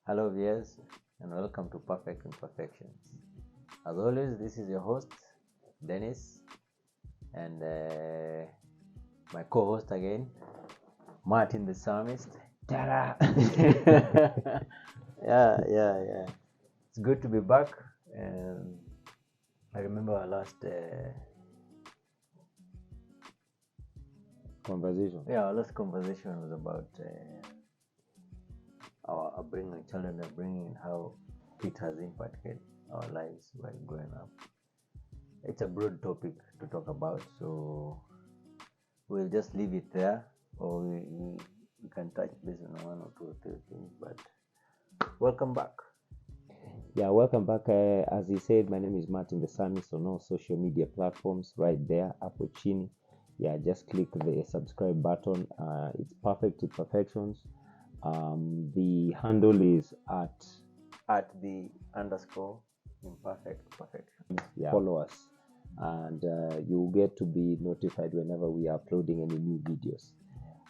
Hello, viewers, and welcome to Perfect Imperfections. As always, this is your host, Dennis, and my co-host again, Martin the Psalmist. Ta-da! yeah. It's good to be back. I remember our last conversation. our last conversation was about our upbringing, children upbringing, and how it has impacted our lives while growing up. It's a broad topic to talk about, so we'll just leave it there, or we can touch base on one or two or three things. But welcome back. Yeah, welcome back. As he said, my name is Martin the Psalmist on all social media platforms right there, Apple Chini. Yeah, just click the subscribe button. It's Perfect Imperfections. The handle is at the _ imperfect perfection. Yeah, follow us, and you'll get to be notified whenever we are uploading any new videos.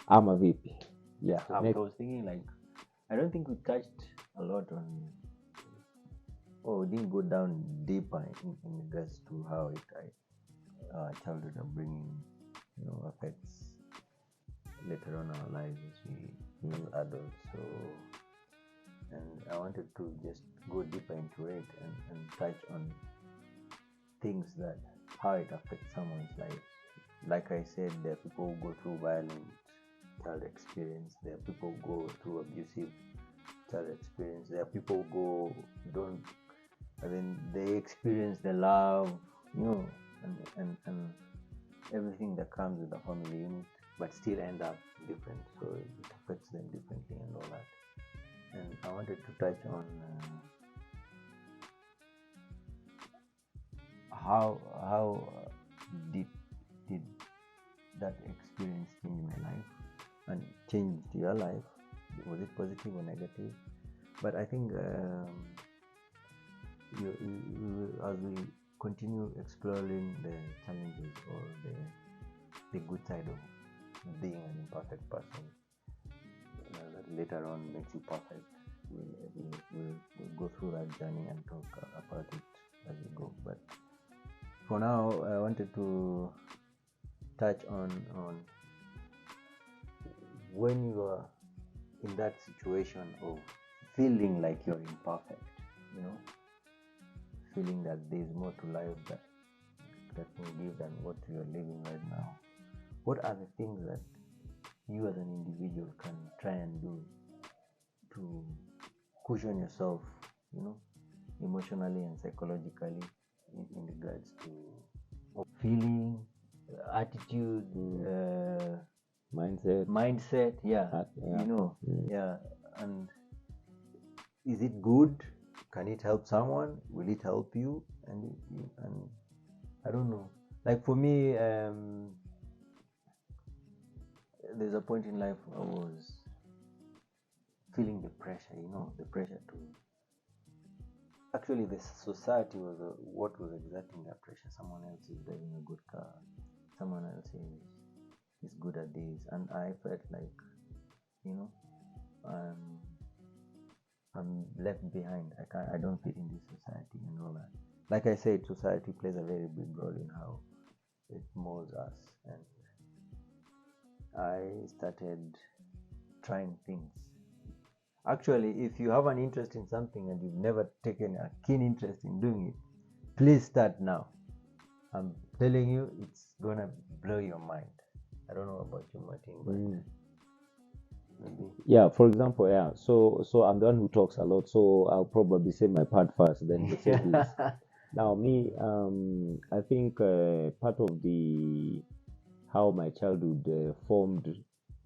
I'm a VP. Yeah, I was thinking, like, I don't think we touched a lot on, or we didn't go down deeper in regards to how childhood upbringing, affects later on our lives as adults. So, and I wanted to just go deeper into it and touch on things that how it affects someone's life. Like I said, there are people who go through violent child experience. There are people who go through abusive child experience. There are people who they experience the love, and everything that comes with the family unit, but still end up different. So it affects them differently and all that. And I wanted to touch on how did that experience change my life and changed your life. Was it positive or negative? But I think as we continue exploring the challenges or the good side of being an imperfect person, that later on makes you perfect, we'll go through that journey and talk about it as we go. But for now, I wanted to touch on when you are in that situation of feeling like you're imperfect, feeling that there's more to life that can give than what you're living right now. What are the things that you as an individual can try and do to cushion yourself, emotionally and psychologically in regards to feeling, attitude, mindset, and is it good? Can it help someone? Will it help you? And I don't know. Like for me, there's a point in life I was feeling the pressure, the pressure to. Actually, the society was what was exerting that pressure. Someone else is driving a good car. Someone else is good at this, and I felt like, I'm left behind. I don't fit in this society and all that. Like I said, society plays a very big role in how it molds us, and I started trying things. Actually, if you have an interest in something and you've never taken a keen interest in doing it, please start now. I'm telling you, it's gonna blow your mind. I don't know about you, Martin, but maybe. Yeah, for example, yeah. So I'm the one who talks a lot, so I'll probably say my part first, then you say this. Now, me, I think part of how my childhood formed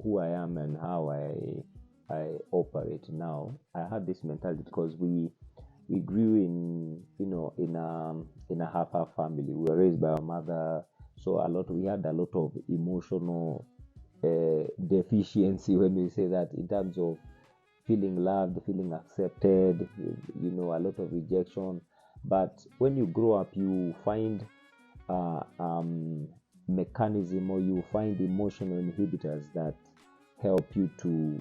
who I am and how I operate now. I had this mentality because we grew in a half family. We were raised by our mother, so we had a lot of emotional deficiency, when we say that, in terms of feeling loved, feeling accepted, a lot of rejection. But when you grow up, you find mechanism, or you find emotional inhibitors that help you to,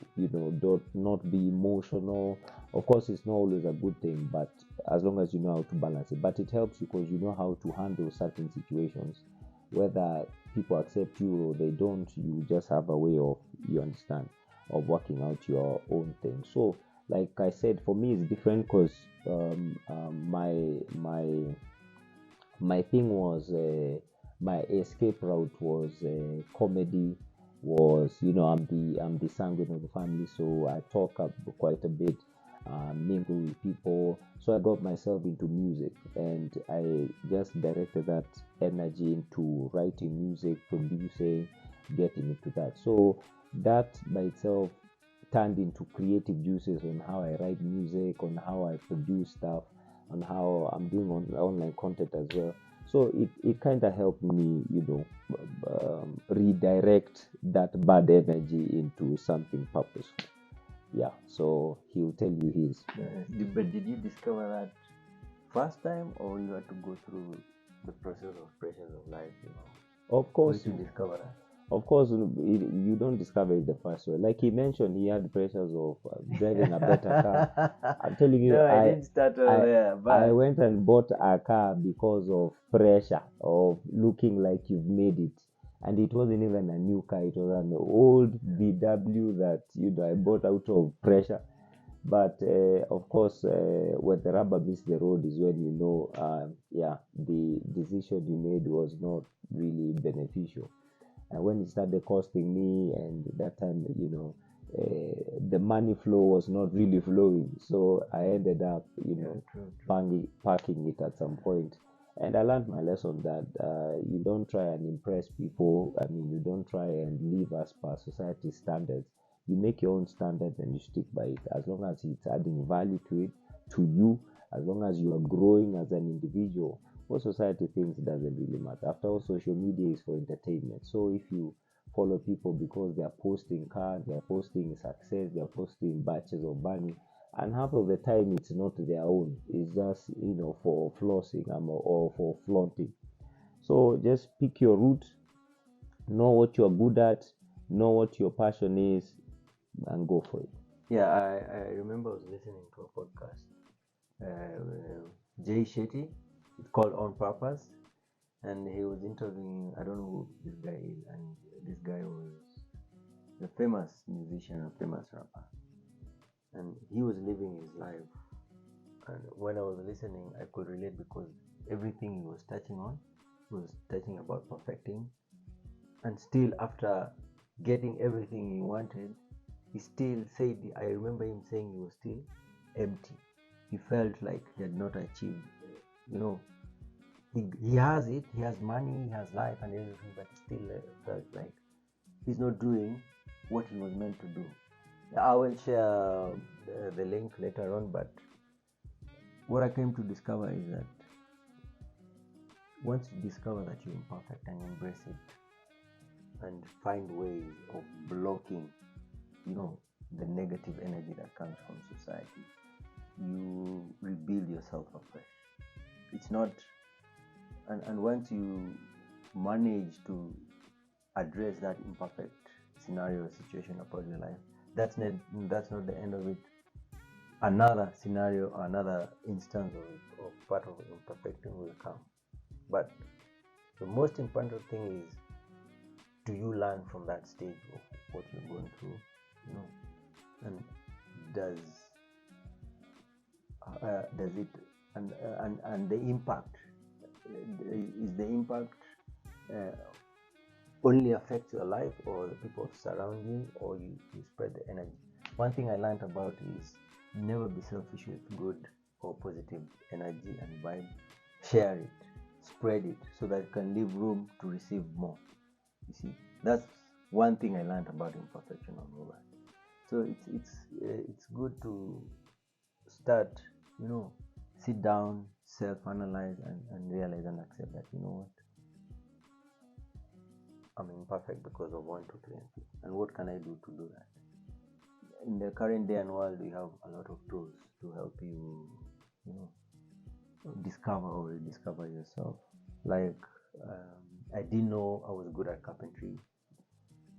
don't not be emotional. Of course, it's not always a good thing, but as long as you know how to balance it. But it helps you because you know how to handle certain situations, whether people accept you or they don't. You just have a way of, you understand, of working out your own thing. So, like I said, for me, it's different because my thing was my escape route was comedy. Was, I'm the sanguine of the family, so I talk up quite a bit, mingle with people. So I got myself into music, and I just directed that energy into writing music, producing, getting into that. So that by itself turned into creative juices on how I write music, on how I produce stuff, on how I'm doing online content as well. So it kind of helped me, redirect that bad energy into something purposeful. Yeah, so he'll tell you his. But did you discover that first time, or you had to go through the process of pressures of life, Of for course, you to discover that? of course, you don't discover it the first way. Like he mentioned, he had pressures of driving a better car. I'm telling you, No, I didn't start over there, I but went and bought a car because of pressure of looking like you've made it. And it wasn't even a new car, it was an old VW that I bought out of pressure. But of course, when the rubber meets the road is when yeah, the decision you made was not really beneficial. And when it started costing me, and that time, the money flow was not really flowing, so I ended up, parking it at some point. And I learned my lesson that you don't try and impress people. I mean, you don't try and live as per society standards. You make your own standards and you stick by it. As long as it's adding value to it, to you, as long as you are growing as an individual, what society thinks doesn't really matter. After all, social media is for entertainment. So if you follow people because they are posting cars, they are posting success, they are posting batches of money, and half of the time it's not their own. It's just for flossing, or for flaunting. So just pick your route, know what you're good at, know what your passion is, and go for it. yeah, I remember I was listening to a podcast. Jay Shetty, it's called On Purpose, and he was interviewing, I don't know who this guy is, and this guy was a famous musician, a famous rapper, and he was living his life. And when I was listening, I could relate because everything he was touching on was touching about perfecting, and still after getting everything he wanted, he still said, I remember him saying he was still empty. He felt like he had not achieved, he has it, he has money, he has life and everything, but he still felt like he's not doing what he was meant to do. I will share the link later on, but what I came to discover is that once you discover that you're imperfect and embrace it and find ways of blocking, the negative energy that comes from society, you rebuild yourself afresh. It's not, and once you manage to address that imperfect scenario or situation about your life, that's not the end of it. Another scenario or another instance of part of imperfecting will come. But the most important thing is, do you learn from that stage of what you're going through? And does it, and the impact, is the impact uh, only affects your life or the people surround you, or you spread the energy? One thing I learned about is never be selfish with good or positive energy and vibe. Share it, spread it, so that you can leave room to receive more. You see, that's one thing I learned about imperfection on mobile. So it's good to start, sit down, self-analyze, and realize and accept that, what, I'm imperfect because of 1, 2, 3, and what can I do to do that? In the current day and world, we have a lot of tools to help you, discover or rediscover yourself. Like, I didn't know I was good at carpentry.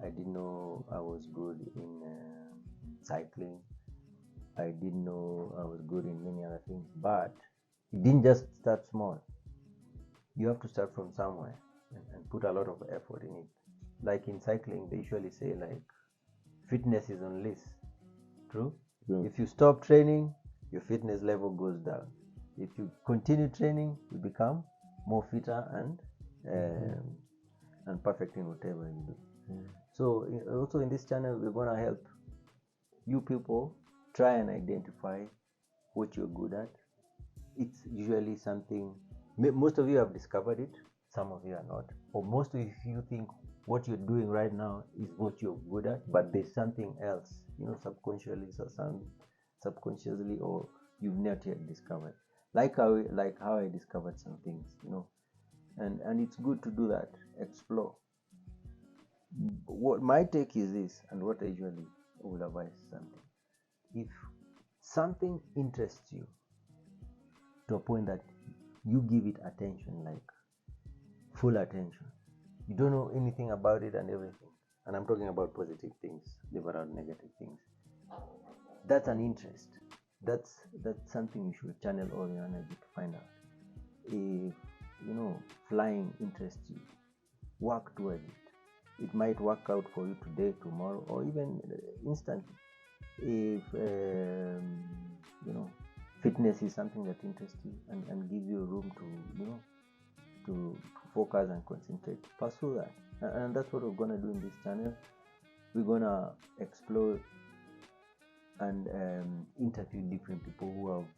I didn't know I was good in cycling. I didn't know I was good in many other things. But it didn't just start small. You have to start from somewhere and put a lot of effort in it. Like in cycling, they usually say like fitness is on list. True? True. If you stop training, your fitness level goes down. If you continue training, you become more fitter and perfect in whatever you do. So also in this channel, we're gonna help you people try and identify what you're good at. It's usually something most of you have discovered it, some of you are not, or most of you think what you're doing right now is what you're good at, but there's something else, subconsciously, or you've not yet discovered. Like how I discovered some things, and it's good to do that, explore. What my take is this, and what I usually will advise something: if something interests you to a point that you give it attention, like full attention, you don't know anything about it and everything, and I'm talking about positive things, leave out negative things, that's an interest. That's something you should channel all your energy to find out. If flying interests you, work towards it. It might work out for you today, tomorrow, or even instantly. If fitness is something that interests you and gives you room to focus and concentrate, pursue that. And that's what we're gonna do in this channel. We're gonna explore and interview different people who have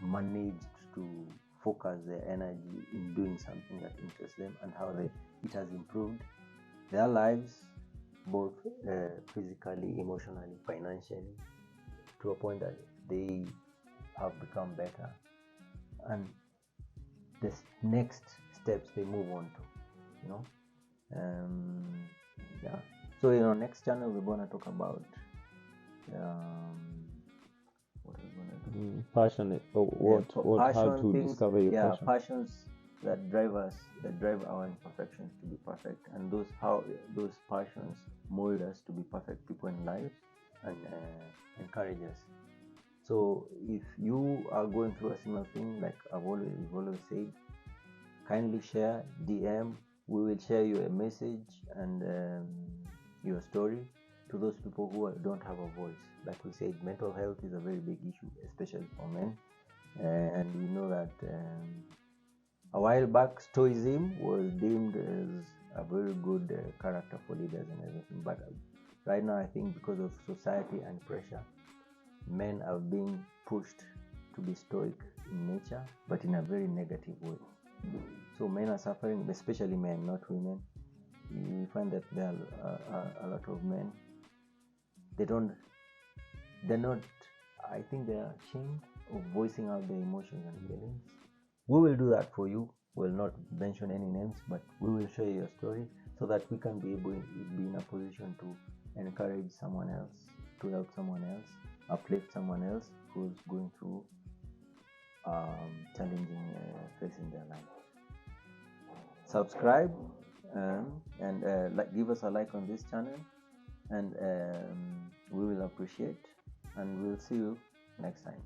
managed to focus their energy in doing something that interests them, and how it has improved their lives, both physically, emotionally, financially, to a point that they have become better, and the next steps they move on to. So in our next channel, we're going to talk about what are we going to do? Passionate. How to discover your passion. Passions that drive us, that drive our imperfections to be perfect, and how those passions mold us to be perfect people in life and encourage us. So if you are going through a similar thing, like we've always said, kindly share, DM. We will share you a message and your story to those people who don't have a voice. Like we said, mental health is a very big issue, especially for men, and we know that a while back stoicism was deemed as a very good character for leaders and everything, but right now I think because of society and pressure, men are being pushed to be stoic in nature, but in a very negative way. So men are suffering, especially men, not women. You find that there are a lot of men, they're not, I think they are ashamed of voicing out their emotions and feelings. We will do that for you. We'll not mention any names, but we will share your story so that we can be able to be in a position to encourage someone else, to help someone else, uplift someone else who's going through challenging phase in their life. Subscribe and give us a like on this channel, and we will appreciate, and we'll see you next time.